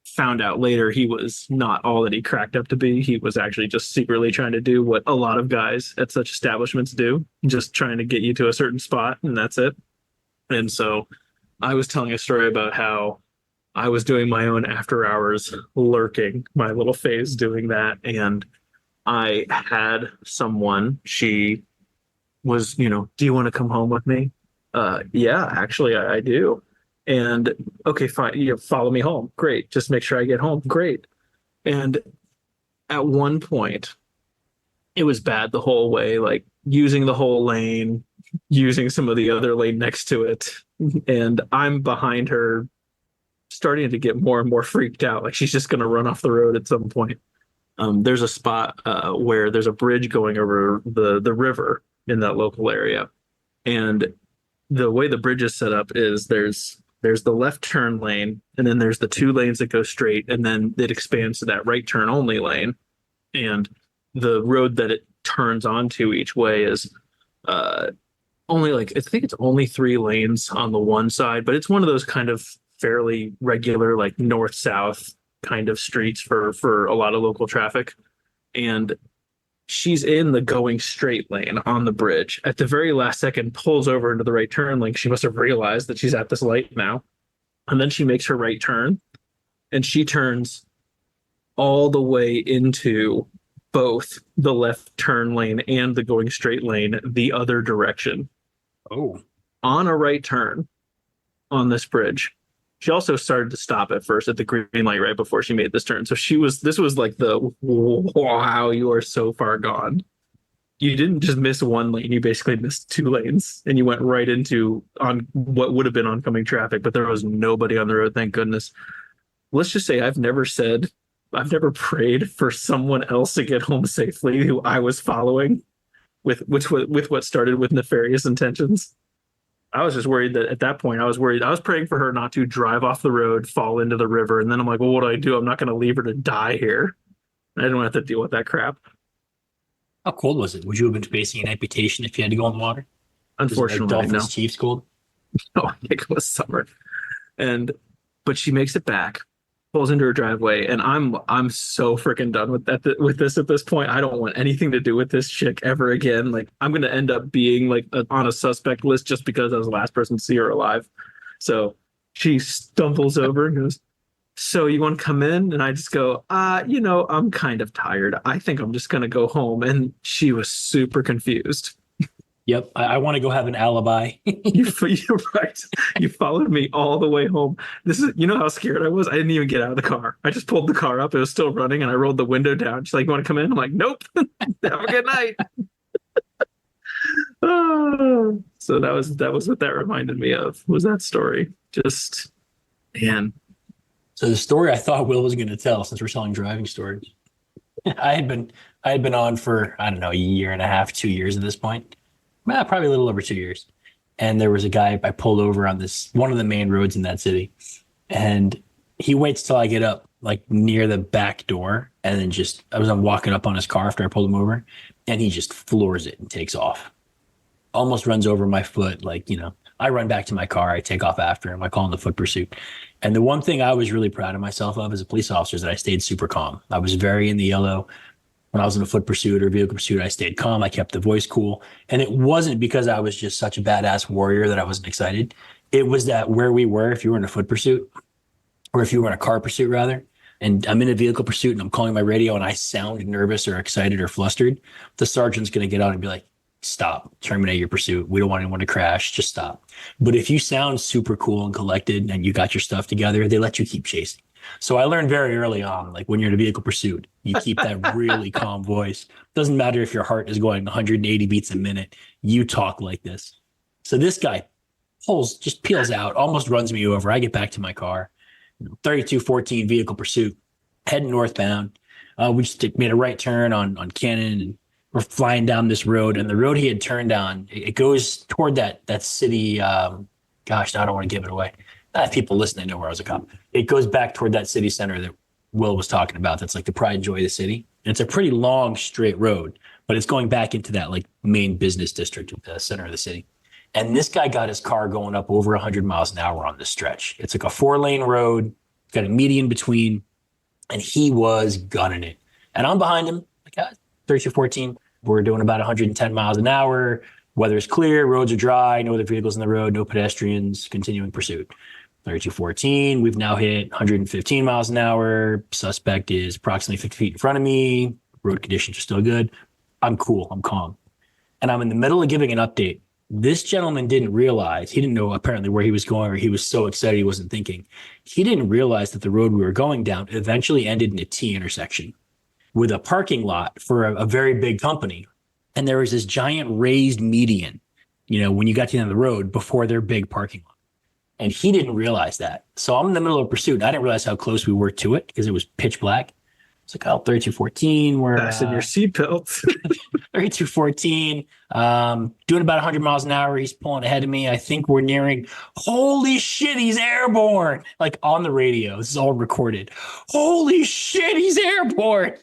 [SPEAKER 2] found out later he was not all that he cracked up to be. He was actually just secretly trying to do what a lot of guys at such establishments do, just trying to get you to a certain spot, and that's it. And so I was telling a story about how I was doing my own after hours lurking, my little phase doing that. And I had someone, she was, do you want to come home with me? Yeah, actually, I do. And okay, fine. Follow me home. Great. Just make sure I get home. Great. And at one point, it was bad the whole way, like using the whole lane, using some of the other lane next to it. And I'm behind her, starting to get more and more freaked out. Like she's just going to run off the road at some point. There's a spot where there's a bridge going over the river in that local area. And the way the bridge is set up is there's the left turn lane, and then there's the 2 lanes that go straight, and then it expands to that right turn only lane. And the road that it turns onto each way is only I think it's only 3 lanes on the one side, but it's one of those kind of fairly regular, like north-south kind of streets for a lot of local traffic. And she's in the going straight lane on the bridge. At the very last second, pulls over into the right turn lane. She must have realized that she's at this light now. And then she makes her right turn, and she turns all the way into both the left turn lane and the going straight lane the other direction.
[SPEAKER 3] Oh.
[SPEAKER 2] On a right turn on this bridge. She also started to stop at first at the green light right before she made this turn. So this was like the, wow, you are so far gone. You didn't just miss 1 lane, you basically missed 2 lanes, and you went right into on what would have been oncoming traffic, but there was nobody on the road, thank goodness. Let's just say I've never prayed for someone else to get home safely who I was following with what started with nefarious intentions. I was just worried that at that point, I was praying for her not to drive off the road, fall into the river. And then I'm like, well, what do I do? I'm not going to leave her to die here. I didn't want to have to deal with that crap.
[SPEAKER 3] How cold was it? Would you have been facing an amputation if you had to go in the water?
[SPEAKER 2] Unfortunately,
[SPEAKER 3] Dolphins
[SPEAKER 2] no.
[SPEAKER 3] Chiefs cold?
[SPEAKER 2] No, I think it was summer. But she makes it back, pulls into her driveway, and I'm so freaking done with this at this point. I don't want anything to do with this chick ever again. Like I'm gonna end up being on a suspect list just because I was the last person to see her alive. So she stumbles over and goes, "So you want to come in?" And I just go, I'm kind of tired. I think I'm just gonna go home. And she was super confused.
[SPEAKER 3] Yep, I want to go have an alibi.
[SPEAKER 2] You're right. You followed me all the way home. How scared I was? I didn't even get out of the car. I just pulled the car up. It was still running, and I rolled the window down. She's like, "You want to come in?" I'm like, "Nope." Have a good night. So that was what that reminded me of. Was that story? Just, man.
[SPEAKER 3] So the story I thought Will was going to tell, since we're telling driving stories, I had been on for, I don't know, 1.5 years, 2 years at this point. Probably a little over 2 years. And there was a guy I pulled over on one of the main roads in that city. And he waits till I get up, like near the back door. And then I'm walking up on his car after I pulled him over. And he just floors it and takes off. Almost runs over my foot. I run back to my car. I take off after him. I call him the foot pursuit. And the one thing I was really proud of myself of as a police officer is that I stayed super calm. I was very in the yellow. When I was in a foot pursuit or vehicle pursuit, I stayed calm. I kept the voice cool. And it wasn't because I was just such a badass warrior that I wasn't excited. It was that where we were, if you were in a foot pursuit, or if you were in a car pursuit rather, and I'm in a vehicle pursuit and I'm calling my radio and I sound nervous or excited or flustered, the sergeant's going to get out and be like, "Stop, terminate your pursuit. We don't want anyone to crash. Just stop." But if you sound super cool and collected and you got your stuff together, they let you keep chasing. So I learned very early on, when you're in a vehicle pursuit, you keep that really calm voice. Doesn't matter if your heart is going 180 beats a minute, you talk like this. So this guy just peels out, almost runs me over. I get back to my car 3214 vehicle pursuit, heading northbound. We just made a right turn on Cannon, and we're flying down this road. And the road he had turned on, it goes toward that city. Gosh, now I don't want to give it away. If people listening know where I was a cop. It goes back toward that city center that Will was talking about. That's like the pride and joy of the city. And it's a pretty long, straight road, but it's going back into that like main business district at the center of the city. And this guy got his car going up over 100 miles an hour on this stretch. It's like a 4-lane road, got a median between, and he was gunning it. And I'm behind him, like 3214. We're doing about 110 miles an hour. Weather's clear, roads are dry, no other vehicles on the road, no pedestrians, continuing pursuit. 3214, we've now hit 115 miles an hour. Suspect is approximately 50 feet in front of me. Road conditions are still good. I'm cool, I'm calm. And I'm in the middle of giving an update. This gentleman didn't realize, he didn't know apparently where he was going, or he was so excited he wasn't thinking. He didn't realize that the road we were going down eventually ended in a T intersection with a parking lot for a very big company. And there was this giant raised median, when you got to the end of the road before their big parking lot. And he didn't realize that. So I'm in the middle of pursuit. I didn't realize how close we were to it because it was pitch black. It's like, 3214, we're
[SPEAKER 2] fasten your seatbelts.
[SPEAKER 3] 3214, doing about 100 miles an hour. He's pulling ahead of me. I think we're nearing, holy shit, he's airborne. Like on the radio. This is all recorded. Holy shit, he's airborne.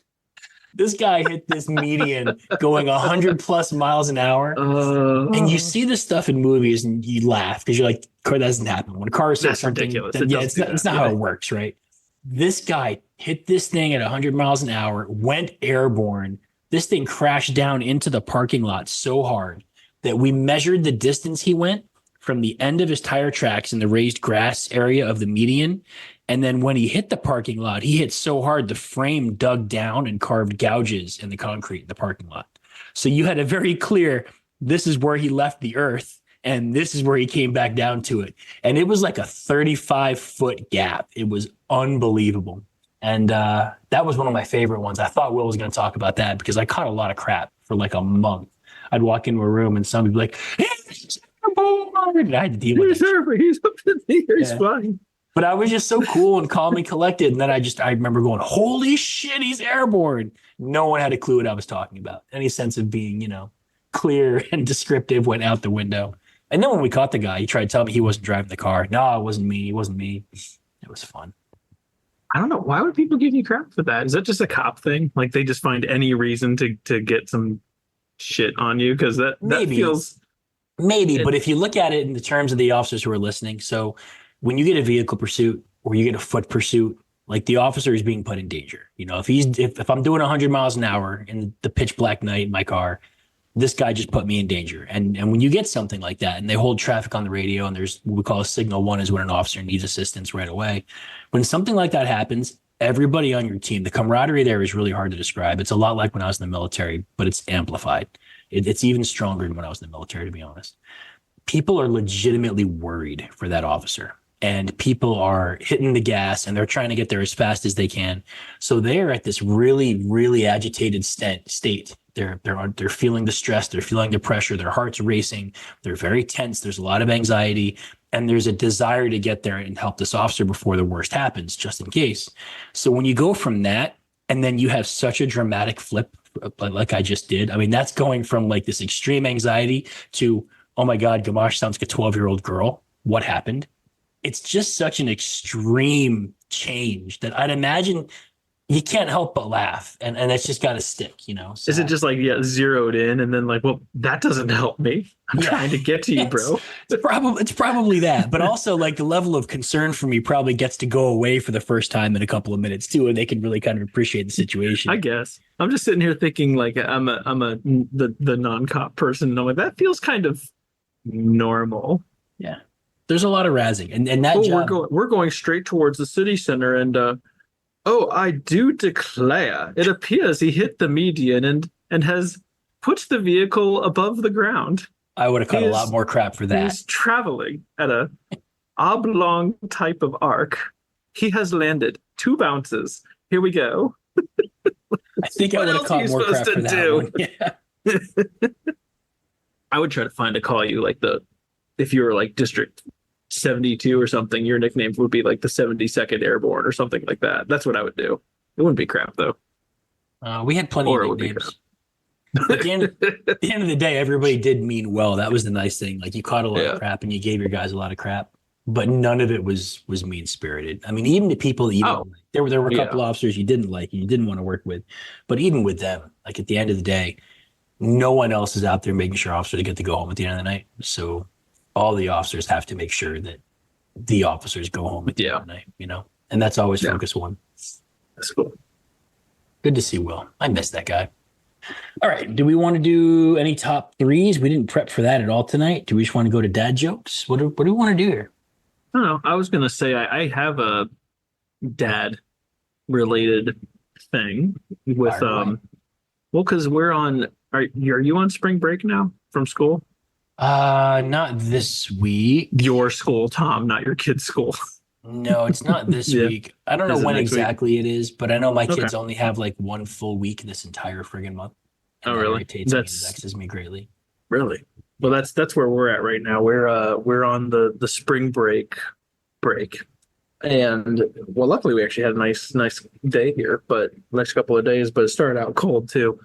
[SPEAKER 3] This guy hit this median going 100 plus miles an hour. And you see this stuff in movies and you laugh because you're like, that doesn't happen. When a car says something,
[SPEAKER 2] ridiculous.
[SPEAKER 3] Then, it's not how it works, right? This guy hit this thing at 100 miles an hour, went airborne. This thing crashed down into the parking lot so hard that we measured the distance he went from the end of his tire tracks in the raised grass area of the median. And then when he hit the parking lot, he hit so hard, the frame dug down and carved gouges in the concrete in the parking lot. So you had a very clear, this is where he left the earth and this is where he came back down to it. And it was like a 35-foot gap. It was unbelievable. And that was one of my favorite ones. I thought Will was going to talk about that because I caught a lot of crap for like a month. I'd walk into a room and somebody would be like, hey, and I had to deal with it.
[SPEAKER 2] He's up in the air. He's flying.
[SPEAKER 3] But I was just so cool and calm and collected. And then I remember going, holy shit, he's airborne. No one had a clue what I was talking about. Any sense of being, clear and descriptive went out the window. And then when we caught the guy, he tried to tell me he wasn't driving the car. No, it wasn't me. It wasn't me. It was fun.
[SPEAKER 2] I don't know. Why would people give you crap for that? Is that just a cop thing? Like they just find any reason to get some shit on you? Because that feels...
[SPEAKER 3] Maybe, but if you look at it in the terms of the officers who are listening, so when you get a vehicle pursuit or you get a foot pursuit, like the officer is being put in danger. If I'm doing 100 miles an hour in the pitch black night in my car, this guy just put me in danger. And when you get something like that and they hold traffic on the radio and there's what we call a signal one is when an officer needs assistance right away. When something like that happens, everybody on your team, the camaraderie there is really hard to describe. It's a lot like when I was in the military, but it's amplified. It's even stronger than when I was in the military, to be honest. People are legitimately worried for that officer. And people are hitting the gas and they're trying to get there as fast as they can. So they're at this really, really agitated state. They're feeling the stress. They're feeling the pressure. Their heart's racing. They're very tense. There's a lot of anxiety. And there's a desire to get there and help this officer before the worst happens, just in case. So when you go from that, and then you have such a dramatic flip like I just did. I mean, that's going from like this extreme anxiety to, oh my God, Gamache sounds like a 12-year-old girl. What happened? It's just such an extreme change that I'd imagine you can't help but laugh. And that's just got to stick, So,
[SPEAKER 2] is it just like, zeroed in and then like, well, that doesn't help me. I'm trying to get to you, bro.
[SPEAKER 3] It's probably that. But also like the level of concern for me probably gets to go away for the first time in a couple of minutes too. And they can really kind of appreciate the situation.
[SPEAKER 2] I guess. I'm just sitting here thinking like the non-cop person. And I'm like, that feels kind of normal.
[SPEAKER 3] Yeah. There's a lot of razzing. And that job,
[SPEAKER 2] we're going straight towards the city center and I do declare it appears he hit the median and has put the vehicle above the ground.
[SPEAKER 3] I would have caught a lot more crap for that.
[SPEAKER 2] He's traveling at a oblong type of arc. He has landed 2 bounces. Here we go.
[SPEAKER 3] I think I would have caught more crap for that one. Yeah.
[SPEAKER 2] I would try to find a call you like if you were like district 72 or something, your nickname would be like the 72nd Airborne or something like that. That's what I would do. It wouldn't be crap though.
[SPEAKER 3] We had plenty
[SPEAKER 2] Or
[SPEAKER 3] of
[SPEAKER 2] it would be
[SPEAKER 3] nicknames. At the end of the day, everybody did mean well. That was the nice thing. Like you caught a lot of crap and you gave your guys a lot of crap, but none of it was mean spirited. I mean, even the people that you didn't like, there were a couple officers you didn't like and you didn't want to work with, but even with them, like at the end of the day, no one else is out there making sure officers get to go home at the end of the night. So all the officers have to make sure that the officers go home at the end of the night, you know, and that's always focus one.
[SPEAKER 2] That's cool.
[SPEAKER 3] Good to see Will. I miss that guy. All right. Do we want to do any top threes? We didn't prep for that at all tonight. Do we just want to go to dad jokes? What do we want to do here?
[SPEAKER 2] I don't know. I was going to say I have a dad related thing with, well, because we're on, are you on spring break now from school?
[SPEAKER 3] Not this week.
[SPEAKER 2] Your school, Tom, not your kid's school.
[SPEAKER 3] No, it's not this week. I don't know when exactly it is, but I know my kids only have like one full week this entire friggin' month.
[SPEAKER 2] And that really?
[SPEAKER 3] Irritates me and vexes me greatly.
[SPEAKER 2] Really? Well, that's where we're at right now. We're on the spring break, and well, luckily we actually had a nice day here, but next couple of days. But it started out cold too,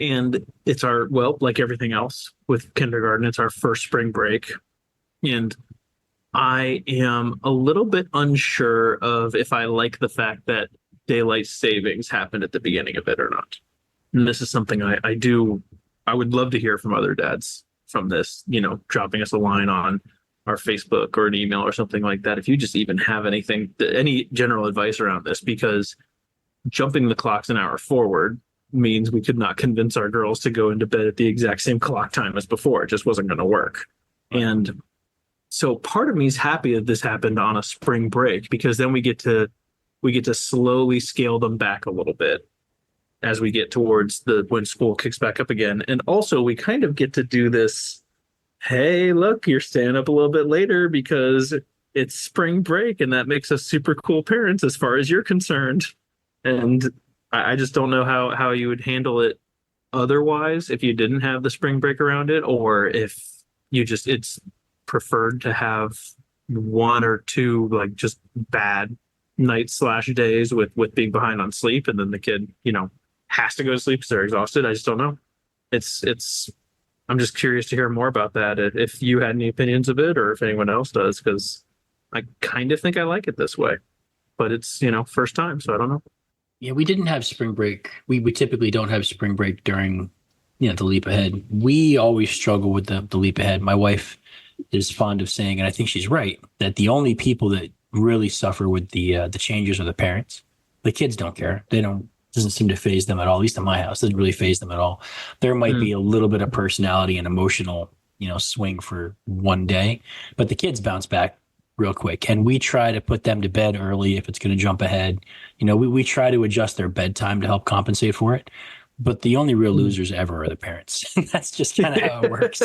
[SPEAKER 2] and it's like everything else with kindergarten, it's our first spring break, and I am a little bit unsure of if I like the fact that daylight savings happened at the beginning of it or not. And this is something I would love to hear from other dads from this, you know, dropping us a line on our Facebook or an email or something like that. If you just even have any general advice around this, because jumping the clocks an hour forward means we could not convince our girls to go into bed at the exact same clock time as before. It just wasn't going to work. And so part of me is happy that this happened on a spring break, because then we get to slowly scale them back a little bit as we get towards when school kicks back up again. And also we kind of get to do this, hey, look, you're staying up a little bit later because it's spring break, and that makes us super cool parents as far as you're concerned. And I just don't know how you would handle it otherwise if you didn't have the spring break around it, or if it's preferred to have one or two like just bad nights/days with being behind on sleep, and then the kid, you know, has to go to sleep because they're exhausted. I just don't know. I'm just curious to hear more about that, if you had any opinions of it or if anyone else does, because I kind of think I like it this way, but it's, you know, first time, so I don't know.
[SPEAKER 3] Yeah, we didn't have spring break. We typically don't have spring break during, you know, the leap ahead. We always struggle with the leap ahead. My wife is fond of saying, and I think she's right, that the only people that really suffer with the changes are the parents. The kids don't care. Doesn't seem to phase them at all. At least in my house, doesn't really phase them at all. There might be a little bit of personality and emotional, you know, swing for one day, but the kids bounce back real quick. And we try to put them to bed early if it's going to jump ahead. You know, we try to adjust their bedtime to help compensate for it. But the only real losers ever are the parents. That's just kind of how it works.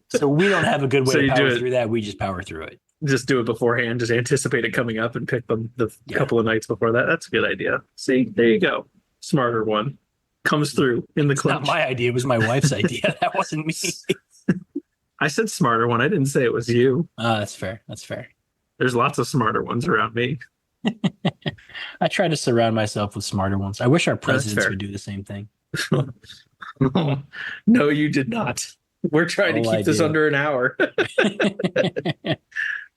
[SPEAKER 3] So we don't have a good way to power through that. We just power through it.
[SPEAKER 2] Just do it beforehand. Just anticipate it coming up and pick them the couple of nights before that. That's a good idea. See, there you go. Smarter one comes through in the clutch.
[SPEAKER 3] Not my idea. It was my wife's idea. That wasn't me.
[SPEAKER 2] I said smarter one. I didn't say it was you.
[SPEAKER 3] That's fair. That's fair.
[SPEAKER 2] There's lots of smarter ones around me.
[SPEAKER 3] I try to surround myself with smarter ones. I wish our presidents would do the same thing.
[SPEAKER 2] No, you did not. We're trying to keep this under an hour.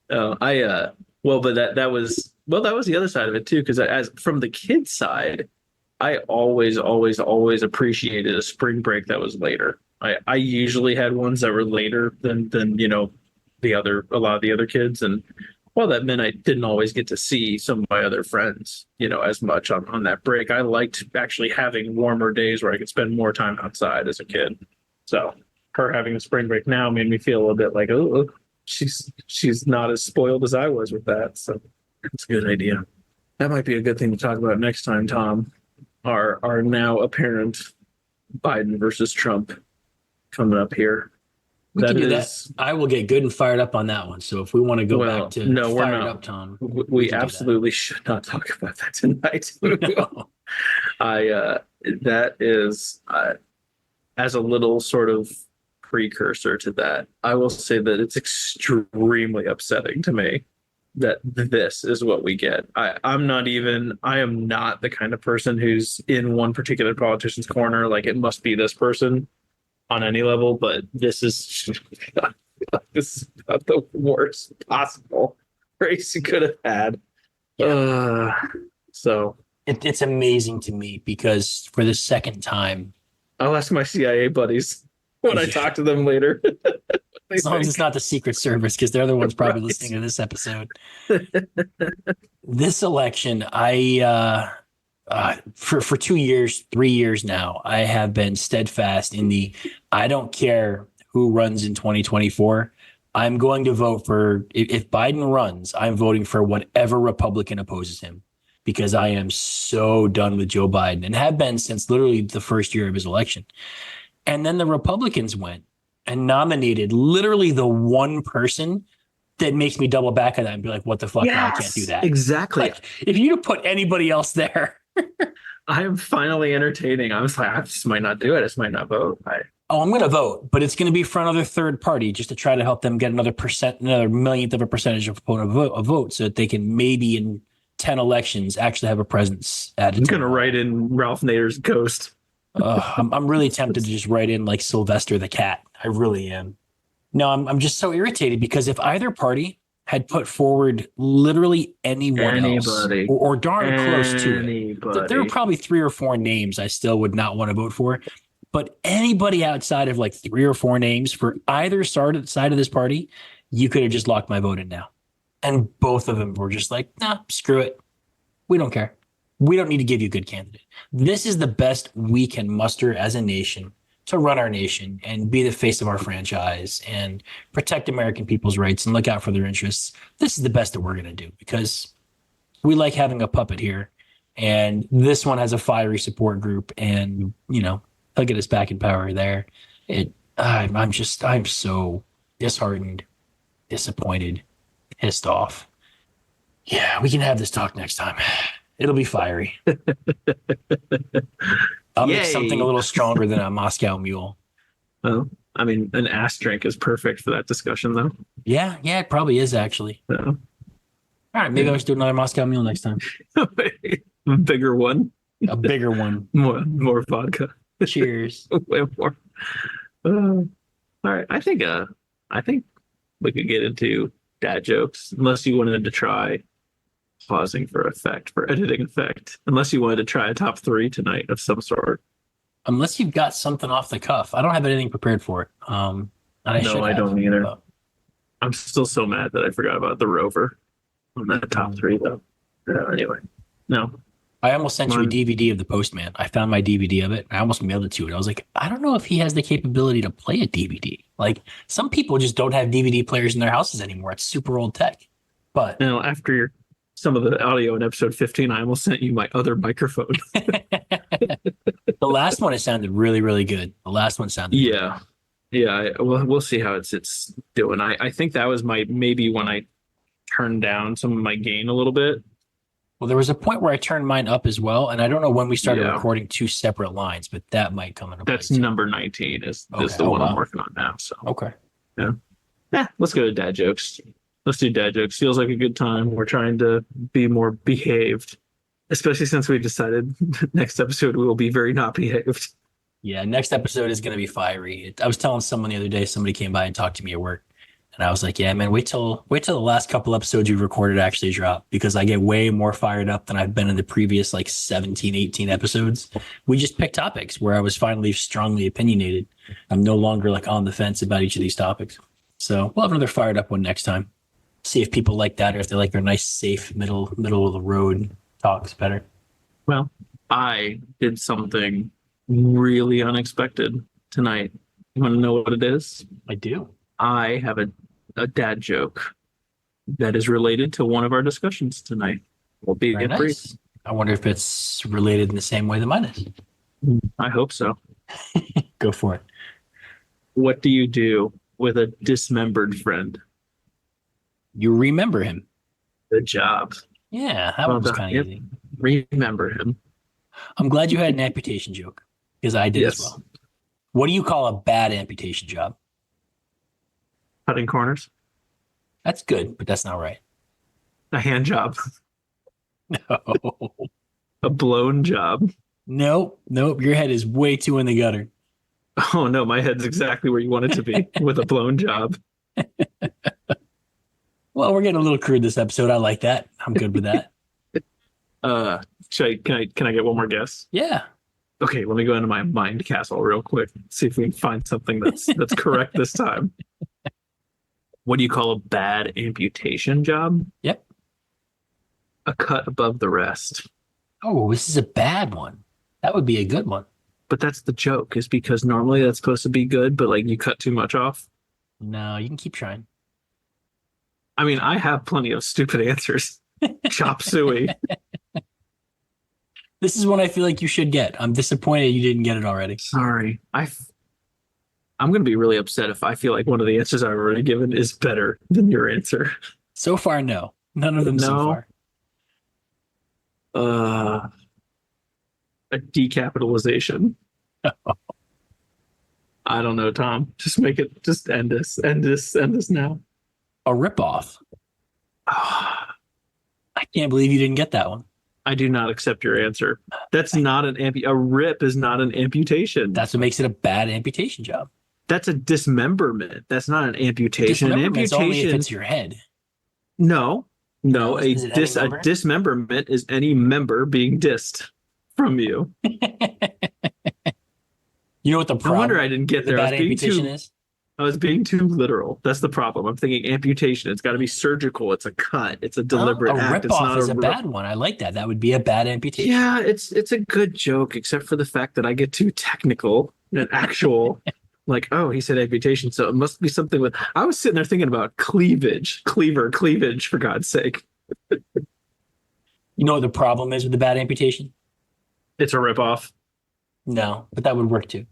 [SPEAKER 2] But that was the other side of it too, because as from the kids' side, I always appreciated a spring break that was later. I usually had ones that were later than you know a lot of the other kids, and well, that meant I didn't always get to see some of my other friends, you know, as much on that break. I liked actually having warmer days where I could spend more time outside as a kid. So her having a spring break now made me feel a little bit like, oh, she's not as spoiled as I was with that. So it's a good idea. That might be a good thing to talk about next time, Tom. Our now apparent Biden versus Trump coming up here.
[SPEAKER 3] We can do that. I will get good and fired up on that one. So if we want to go back to fired up, Tom,
[SPEAKER 2] we absolutely should not talk about that tonight.
[SPEAKER 3] No.
[SPEAKER 2] That is as a little sort of precursor to that, I will say that it's extremely upsetting to me that this is what we get. I am not the kind of person who's in one particular politician's corner, like it must be this person on any level, but this is this is about the worst possible race you could have had. So
[SPEAKER 3] It's amazing to me because for the second time,
[SPEAKER 2] I'll ask my CIA buddies when I talk to them later.
[SPEAKER 3] as long as it's not the Secret Service, because they're the ones probably
[SPEAKER 2] Right.
[SPEAKER 3] listening to this episode. This election, for 2 years, 3 years now, I have been steadfast in I don't care who runs in 2024. I'm going to vote for, if Biden runs, I'm voting for whatever Republican opposes him, because I am so done with Joe Biden and have been since literally the first year of his election. And then the Republicans went and nominated literally the one person that makes me double back on that and be like, what the fuck? No, I can't do that.
[SPEAKER 2] Exactly.
[SPEAKER 3] Like, if you put anybody else there.
[SPEAKER 2] I am finally entertaining. I was like, I just might not do it. I just might not vote.
[SPEAKER 3] I'm going to vote, but it's going to be for another third party just to try to help them get another millionth of a percentage of a vote so that they can maybe in 10 elections actually have a presence at it.
[SPEAKER 2] I'm going to write in Ralph Nader's ghost.
[SPEAKER 3] I'm really tempted to just write in like Sylvester the cat. I really am. No, I'm just so irritated because if either party had put forward literally anyone else or darn close to it, there were probably 3 or 4 names I still would not want to vote for. But anybody outside of like 3 or 4 names for either side of this party, you could have just locked my vote in now. And both of them were just like, nah, screw it. We don't care. We don't need to give you a good candidate. This is the best we can muster as a nation to run our nation and be the face of our franchise and protect American people's rights and look out for their interests. This is the best that we're going to do because we like having a puppet here. And this one has a fiery support group and, he'll get us back in power there. I'm so disheartened, disappointed, pissed off. Yeah, we can have this talk next time. It'll be fiery. I'll make something a little stronger than a Moscow Mule.
[SPEAKER 2] Well, I mean, an ass drink is perfect for that discussion, though.
[SPEAKER 3] Yeah, it probably is, actually.
[SPEAKER 2] Yeah.
[SPEAKER 3] All right, maybe I'll just do another Moscow Mule next time.
[SPEAKER 2] Bigger one.
[SPEAKER 3] A bigger one.
[SPEAKER 2] More vodka.
[SPEAKER 3] Cheers.
[SPEAKER 2] Way more. All right, I think we could get into dad jokes, unless you wanted to try pausing for editing effect, unless you wanted to try a top 3 tonight of some sort.
[SPEAKER 3] Unless you've got something off the cuff. I don't have anything prepared for it.
[SPEAKER 2] No, I don't either. But I'm still so mad that I forgot about the rover on that top 3, though. Anyway, no.
[SPEAKER 3] I almost sent you a DVD of The Postman. I found my DVD of it. I almost mailed it to it. I was like, I don't know if he has the capability to play a DVD. Like, some people just don't have DVD players in their houses anymore. It's super old tech. But
[SPEAKER 2] after some of the audio in episode 15, I almost sent you my other microphone.
[SPEAKER 3] The last one, it sounded really, really good. The last one sounded
[SPEAKER 2] good. Yeah. We'll see how it's doing. I think that was maybe when I turned down some of my gain a little bit.
[SPEAKER 3] Well, there was a point where I turned mine up as well, and I don't know when we started recording 2 separate lines, but that might come into play.
[SPEAKER 2] That's number 19 is the one I'm working on now. So
[SPEAKER 3] okay,
[SPEAKER 2] yeah. Let's go to dad jokes. Let's do dad jokes. Feels like a good time. We're trying to be more behaved, especially since we decided next episode we will be very not behaved.
[SPEAKER 3] Yeah, next episode is going to be fiery. I was telling someone the other day, somebody came by and talked to me at work. And I was like, yeah, man, wait till the last couple episodes you recorded actually drop, because I get way more fired up than I've been in the previous like 17, 18 episodes. We just picked topics where I was finally strongly opinionated. I'm no longer like on the fence about each of these topics. So we'll have another fired up one next time. See if people like that or if they like their nice, safe middle of the road talks better.
[SPEAKER 2] Well, I did something really unexpected tonight. You want to know what it is?
[SPEAKER 3] I do.
[SPEAKER 2] I have a dad joke that is related to one of our discussions tonight. We'll be
[SPEAKER 3] Very nice. I wonder if it's related in the same way that mine is.
[SPEAKER 2] I hope so.
[SPEAKER 3] Go for it.
[SPEAKER 2] What do you do with a dismembered friend?
[SPEAKER 3] You remember him.
[SPEAKER 2] Good job.
[SPEAKER 3] Yeah, that one was kind of easy.
[SPEAKER 2] Remember him.
[SPEAKER 3] I'm glad you had an amputation joke, because I did as well. What do you call a bad amputation job?
[SPEAKER 2] Cutting corners.
[SPEAKER 3] That's good, but that's not right.
[SPEAKER 2] A hand job.
[SPEAKER 3] No.
[SPEAKER 2] A blown job.
[SPEAKER 3] Nope. Your head is way too in the gutter.
[SPEAKER 2] Oh no, my head's exactly where you want it to be with a blown job.
[SPEAKER 3] Well, we're getting a little crude this episode. I like that. I'm good with that.
[SPEAKER 2] Can I get one more guess?
[SPEAKER 3] Yeah.
[SPEAKER 2] Okay, let me go into my mind castle real quick. See if we can find something that's correct this time. What do you call a bad amputation job?
[SPEAKER 3] Yep.
[SPEAKER 2] A cut above the rest.
[SPEAKER 3] Oh, this is a bad one. That would be a good one.
[SPEAKER 2] But that's the joke, is because normally that's supposed to be good, but like you cut too much off.
[SPEAKER 3] No, you can keep trying.
[SPEAKER 2] I mean, I have plenty of stupid answers. Chop suey.
[SPEAKER 3] This is one I feel like you should get. I'm disappointed you didn't get it already.
[SPEAKER 2] Sorry. I'm going to be really upset if I feel like one of the answers I've already given is better than your answer.
[SPEAKER 3] So far, no. None of them so far.
[SPEAKER 2] A decapitalization. I don't know, Tom. Just end this now.
[SPEAKER 3] A ripoff. I can't believe you didn't get that one.
[SPEAKER 2] I do not accept your answer. That's not a rip is not an amputation.
[SPEAKER 3] That's what makes it a bad amputation job.
[SPEAKER 2] That's a dismemberment. That's not an amputation. An
[SPEAKER 3] Dismemberment's
[SPEAKER 2] amputation
[SPEAKER 3] only if it's your head.
[SPEAKER 2] No. A
[SPEAKER 3] Is it any member?
[SPEAKER 2] dismemberment is any member being dissed from you.
[SPEAKER 3] You know what the
[SPEAKER 2] No
[SPEAKER 3] problem?
[SPEAKER 2] wonder I didn't get there.
[SPEAKER 3] The bad amputation is.
[SPEAKER 2] I was being too literal. That's the problem. I'm thinking amputation. It's got to be surgical. It's a cut. It's a deliberate
[SPEAKER 3] A
[SPEAKER 2] act. It's
[SPEAKER 3] ripoff
[SPEAKER 2] not
[SPEAKER 3] is a bad one. I like that. That would be a bad amputation.
[SPEAKER 2] Yeah, it's a good joke, except for the fact that I get too technical and actual. Like, oh, he said amputation, so it must be something with. I was sitting there thinking about cleavage, cleavage, for God's sake.
[SPEAKER 3] You know what the problem is with the bad amputation?
[SPEAKER 2] It's a ripoff.
[SPEAKER 3] No, but that would work too.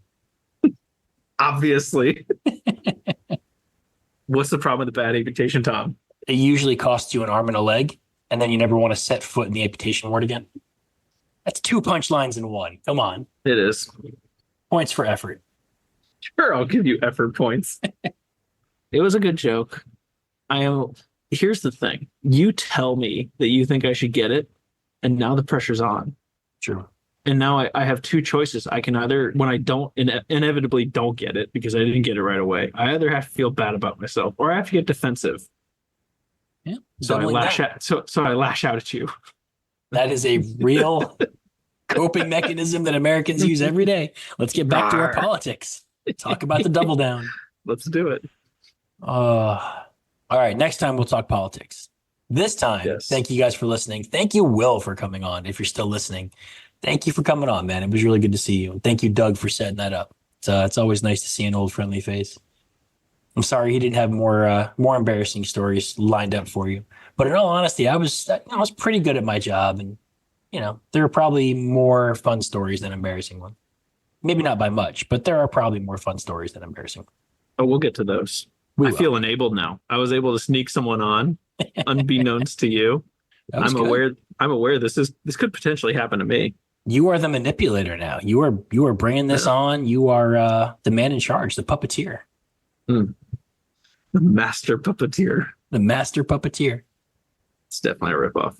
[SPEAKER 2] Obviously. What's the problem with the bad amputation, Tom?
[SPEAKER 3] It usually costs you an arm and a leg, and then you never want to set foot in the amputation ward again. That's 2 punchlines in one. Come on.
[SPEAKER 2] It is.
[SPEAKER 3] Points for effort.
[SPEAKER 2] Sure, I'll give you effort points. It was a good joke. Here's the thing. You tell me that you think I should get it, and now the pressure's on.
[SPEAKER 3] True.
[SPEAKER 2] And now I have two choices. I can either, when I inevitably don't get it because I didn't get it right away, I either have to feel bad about myself or I have to get defensive.
[SPEAKER 3] Yeah.
[SPEAKER 2] So I lash out. So I lash out at you.
[SPEAKER 3] That is a real coping mechanism that Americans use every day. Let's get back to our politics. Talk about the double down.
[SPEAKER 2] Let's do it.
[SPEAKER 3] All right. Next time we'll talk politics. This time,
[SPEAKER 2] Yes.
[SPEAKER 3] Thank you guys for listening. Thank you, Will, for coming on. If you're still listening, thank you for coming on, man. It was really good to see you. And thank you, Doug, for setting that up. It's always nice to see an old friendly face. I'm sorry he didn't have more embarrassing stories lined up for you. But in all honesty, I was pretty good at my job, and there are probably more fun stories than embarrassing ones. Maybe not by much, but there are probably more fun stories than embarrassing.
[SPEAKER 2] Oh, we'll get to those. I feel enabled now. I was able to sneak someone on, unbeknownst to you. I'm aware this could potentially happen to me.
[SPEAKER 3] You are the manipulator now. You are bringing this on. You are the man in charge, the puppeteer.
[SPEAKER 2] The master puppeteer.
[SPEAKER 3] The master puppeteer.
[SPEAKER 2] It's definitely a ripoff.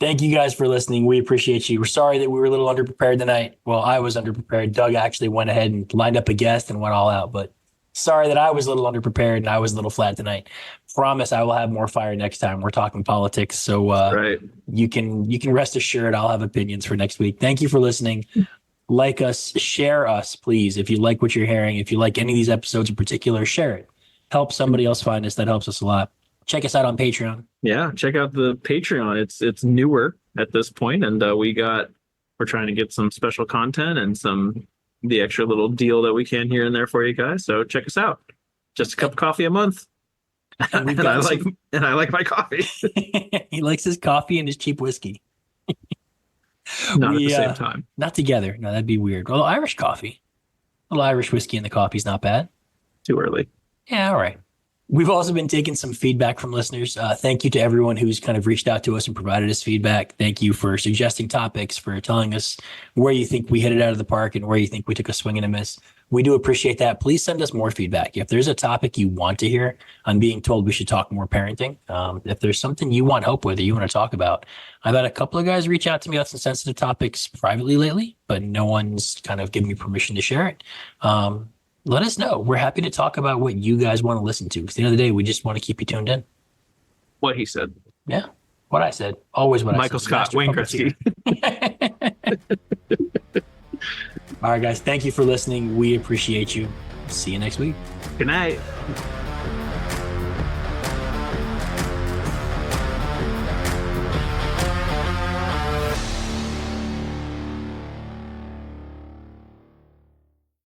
[SPEAKER 3] Thank you guys for listening. We appreciate you. We're sorry that we were a little underprepared tonight. Well, I was underprepared. Doug actually went ahead and lined up a guest and went all out, but sorry that I was a little underprepared and I was a little flat tonight. Promise I will have more fire next time. We're talking politics. So
[SPEAKER 2] right.
[SPEAKER 3] You can rest assured I'll have opinions for next week. Thank you for listening. Like us, share us, please. If you like what you're hearing, if you like any of these episodes in particular, share it. Help somebody else find us. That helps us a lot. Check us out on Patreon.
[SPEAKER 2] Yeah, check out the Patreon. It's newer at this point, and we're trying to get some special content and the extra little deal that we can here and there for you guys. So check us out. Just a cup of coffee a month.
[SPEAKER 3] And
[SPEAKER 2] I like my coffee.
[SPEAKER 3] He likes his coffee and his cheap whiskey.
[SPEAKER 2] Not at the same time.
[SPEAKER 3] Not together. No, that'd be weird. Well, Irish coffee. A little Irish whiskey in the coffee's not bad.
[SPEAKER 2] Too early.
[SPEAKER 3] Yeah, all right. We've also been taking some feedback from listeners. Thank you to everyone who's kind of reached out to us and provided us feedback. Thank you for suggesting topics, for telling us where you think we hit it out of the park and where you think we took a swing and a miss. We do appreciate that. Please send us more feedback. If there's a topic you want to hear, I'm being told we should talk more parenting. If there's something you want help with or you want to talk about, I've had a couple of guys reach out to me about some sensitive topics privately lately, but no one's kind of given me permission to share it. Let us know. We're happy to talk about what you guys want to listen to. Because at the end of the day, we just want to keep you tuned in.
[SPEAKER 2] What he said.
[SPEAKER 3] Yeah. What I said. Always what
[SPEAKER 2] Michael
[SPEAKER 3] I said.
[SPEAKER 2] Scott,
[SPEAKER 3] Master
[SPEAKER 2] Wayne
[SPEAKER 3] puppeteer.
[SPEAKER 2] Gretzky.
[SPEAKER 3] All right, guys. Thank you for listening. We appreciate you. See you next week.
[SPEAKER 2] Good night.